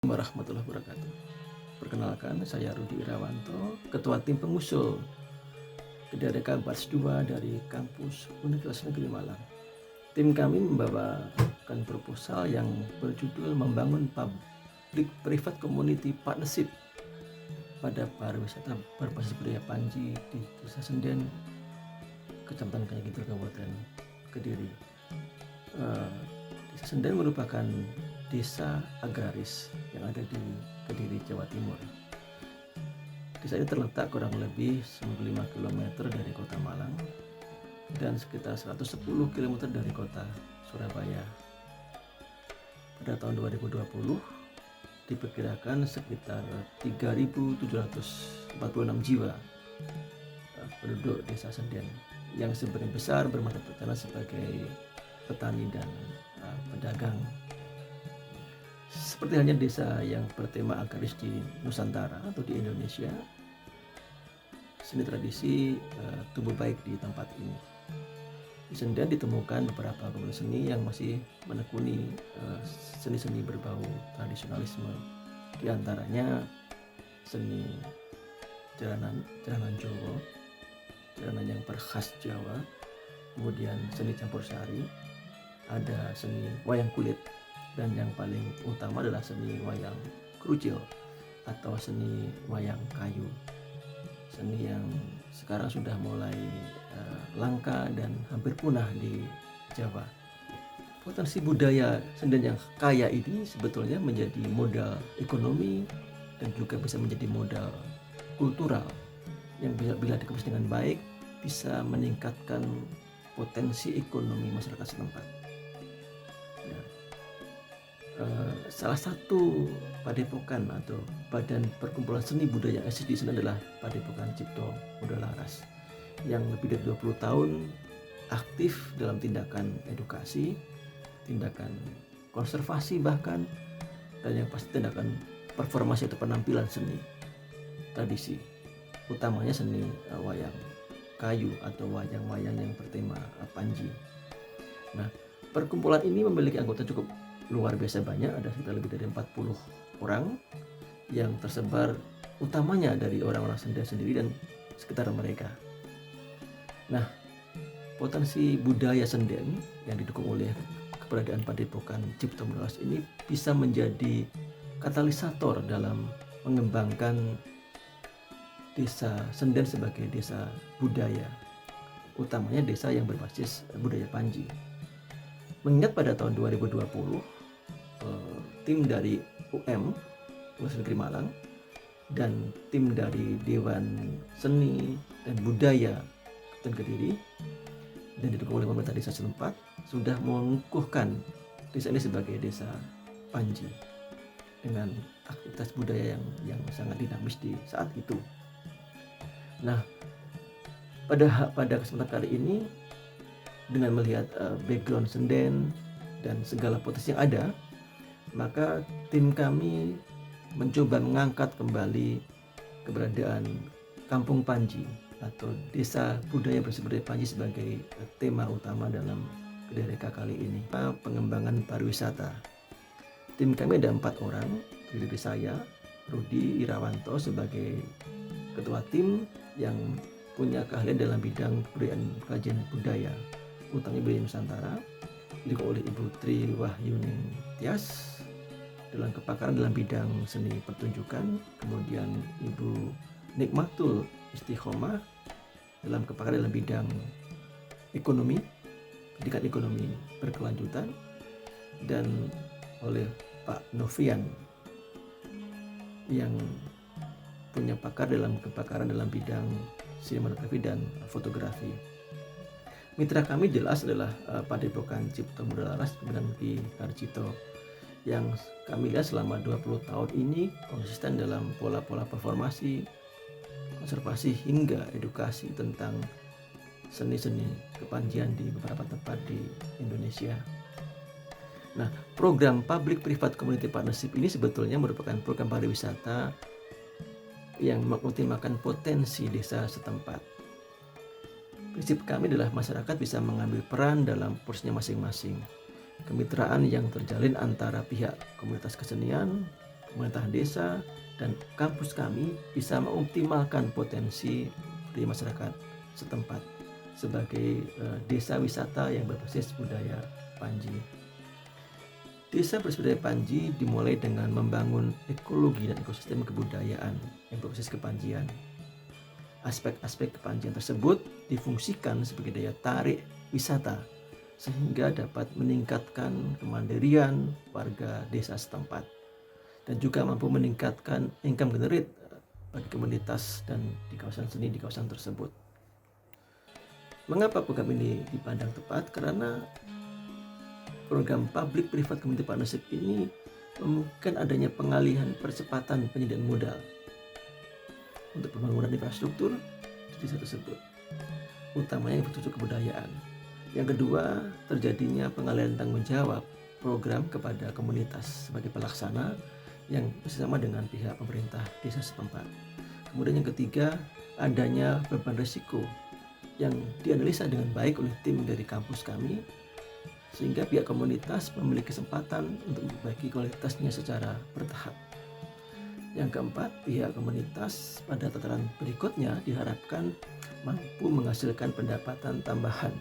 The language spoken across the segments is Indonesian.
Warahmatullahi wabarakatuh. Perkenalkan, saya Rudi Irawanto, Ketua Tim Pengusul Kedadeka Batch 2 dari Kampus Universitas Negeri Malang. Tim kami membawakan proposal yang berjudul membangun Public Private Community Partnership pada pariwisata berbasis budaya Panji di Desa Senden, Kecamatan Kayakidul, Kabupaten Kediri. Desa Senden merupakan desa agraris yang ada di Kediri, Jawa Timur. Desa ini terletak kurang lebih 95 km dari kota Malang dan sekitar 110 km dari kota Surabaya. Pada tahun 2020 diperkirakan sekitar 3.746 jiwa penduduk desa Senden yang sebagian besar bermata pencarian sebagai petani dan pedagang. Seperti halnya desa yang bertema agraris di Nusantara atau di Indonesia, seni tradisi tumbuh baik di tempat ini. Di Senden ditemukan beberapa komunitas seni yang masih menekuni seni-seni berbau tradisionalisme. Di antaranya seni jaranan Jawa, jaranan yang berkhas Jawa, kemudian seni campur sari, ada seni wayang kulit, dan yang paling utama adalah seni wayang kerucil atau seni wayang kayu, seni yang sekarang sudah mulai langka dan hampir punah di Jawa. Potensi budaya Senden yang kaya ini sebetulnya menjadi modal ekonomi dan juga bisa menjadi modal kultural yang bila dikemas dengan baik bisa meningkatkan potensi ekonomi masyarakat setempat. Salah satu padepokan atau badan perkumpulan seni budaya yang eksis di sini adalah Padepokan Cipto Muda Laras yang lebih dari 20 tahun aktif dalam tindakan edukasi, tindakan konservasi bahkan, dan yang pasti tindakan performasi atau penampilan seni tradisi, utamanya seni wayang kayu atau wayang-wayang yang bertema Panji. Nah, perkumpulan ini memiliki anggota cukup luar biasa banyak, ada sekitar lebih dari 40 orang yang tersebar utamanya dari orang-orang Senden sendiri dan sekitar mereka. Nah, potensi budaya Senden yang didukung oleh keberadaan Padepokan Cipto Muda Laras ini bisa menjadi katalisator dalam mengembangkan desa Senden sebagai desa budaya, utamanya desa yang berbasis budaya Panji. Mengingat pada tahun 2020 tim dari Universitas Negeri Malang dan tim dari Dewan Seni dan Budaya Kabupaten Kediri dan didukung oleh pemerintah desa setempat sudah mengukuhkan desa ini sebagai desa Panji dengan aktivitas budaya yang sangat dinamis di saat itu. Nah, pada kesempatan kali ini dengan melihat background Senden dan segala potensi yang ada, maka tim kami mencoba mengangkat kembali keberadaan Kampung Panji atau Desa Budaya Bersih Budaya Panji sebagai tema utama dalam Kedadeka kali ini. Pengembangan pariwisata. Tim kami ada 4 orang, terdiri dari saya, Rudi Irawanto sebagai ketua tim yang punya keahlian dalam bidang kebudayaan kajian budaya, utamanya budaya Nusantara, didukung oleh Ibu Tri Wahyuning Tias dalam kepakaran dalam bidang seni pertunjukan, kemudian Ibu Nikmatul Istiqomah dalam kepakaran dalam bidang ekonomi, pendidikan ekonomi berkelanjutan, dan oleh Pak Novian yang punya kepakaran dalam bidang sinematografi dan fotografi. Mitra kami jelas adalah Padepokan Cipto Muda Laras dan Ki Harjito yang kami lihat selama 20 tahun ini konsisten dalam pola-pola performasi, konservasi hingga edukasi tentang seni-seni kepanjian di beberapa tempat di Indonesia. Nah, program Public Private Community Partnership ini sebetulnya merupakan program pariwisata yang mengutamakan potensi desa setempat. Prinsip kami adalah masyarakat bisa mengambil peran dalam porsinya masing-masing. Kemitraan yang terjalin antara pihak komunitas kesenian, pemerintahan desa, dan kampus kami bisa mengoptimalkan potensi budaya masyarakat setempat sebagai desa wisata yang berbasis budaya Panji. Desa berbasis budaya Panji dimulai dengan membangun ekologi dan ekosistem kebudayaan yang berbasis kepanjian. Aspek-aspek kepanjian tersebut difungsikan sebagai daya tarik wisata sehingga dapat meningkatkan kemandirian warga desa setempat dan juga mampu meningkatkan income generate bagi komunitas dan di kawasan seni di kawasan tersebut. Mengapa program ini dipandang tepat? Karena program Public Private Community Partnership ini memungkinkan adanya pengalihan percepatan penyediaan modal untuk pembangunan infrastruktur di desa tersebut, utamanya yang bertujuan kebudayaan. Yang kedua, terjadinya pengalihan tanggung jawab program kepada komunitas sebagai pelaksana yang bersama dengan pihak pemerintah desa setempat. Kemudian yang ketiga, adanya beban risiko yang dianalisa dengan baik oleh tim dari kampus kami, sehingga pihak komunitas memiliki kesempatan untuk memperbaiki kualitasnya secara bertahap. Yang keempat, pihak komunitas pada tataran berikutnya diharapkan mampu menghasilkan pendapatan tambahan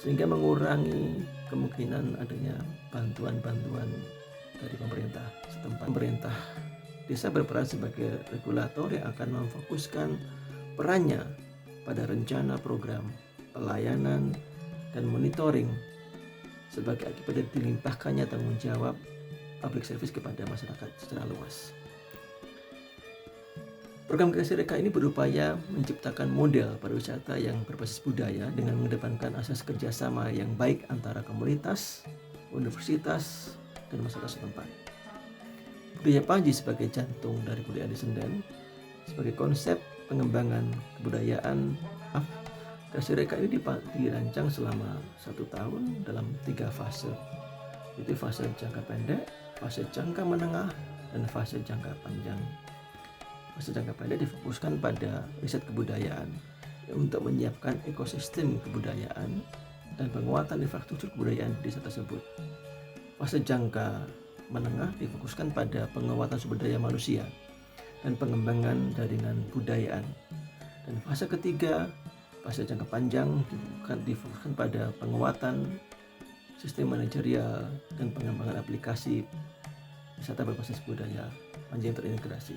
sehingga mengurangi kemungkinan adanya bantuan-bantuan dari pemerintah setempat. Pemerintah desa berperan sebagai regulator yang akan memfokuskan perannya pada rencana program, pelayanan, dan monitoring sebagai akibat dari dilimpahkannya tanggung jawab public service kepada masyarakat secara luas. Program Kreasi Reka ini berupaya menciptakan model pariwisata yang berbasis budaya dengan mengedepankan asas kerjasama yang baik antara komunitas, universitas, dan masyarakat setempat. Budaya Panji sebagai jantung dari kebudayaan di Senden, sebagai konsep pengembangan kebudayaan, Kreasi Reka ini dirancang selama 1 tahun dalam 3 fase, yaitu fase jangka pendek, fase jangka menengah, dan fase jangka panjang. Fase jangka pendek difokuskan pada riset kebudayaan untuk menyiapkan ekosistem kebudayaan dan penguatan infrastruktur kebudayaan di desa tersebut. Fase jangka menengah difokuskan pada penguatan sumber daya manusia dan pengembangan jaringan budayaan. Dan fase ketiga, fase jangka panjang difokuskan pada penguatan sistem manajerial dan pengembangan aplikasi wisata berbasis budaya Panji yang terintegrasi.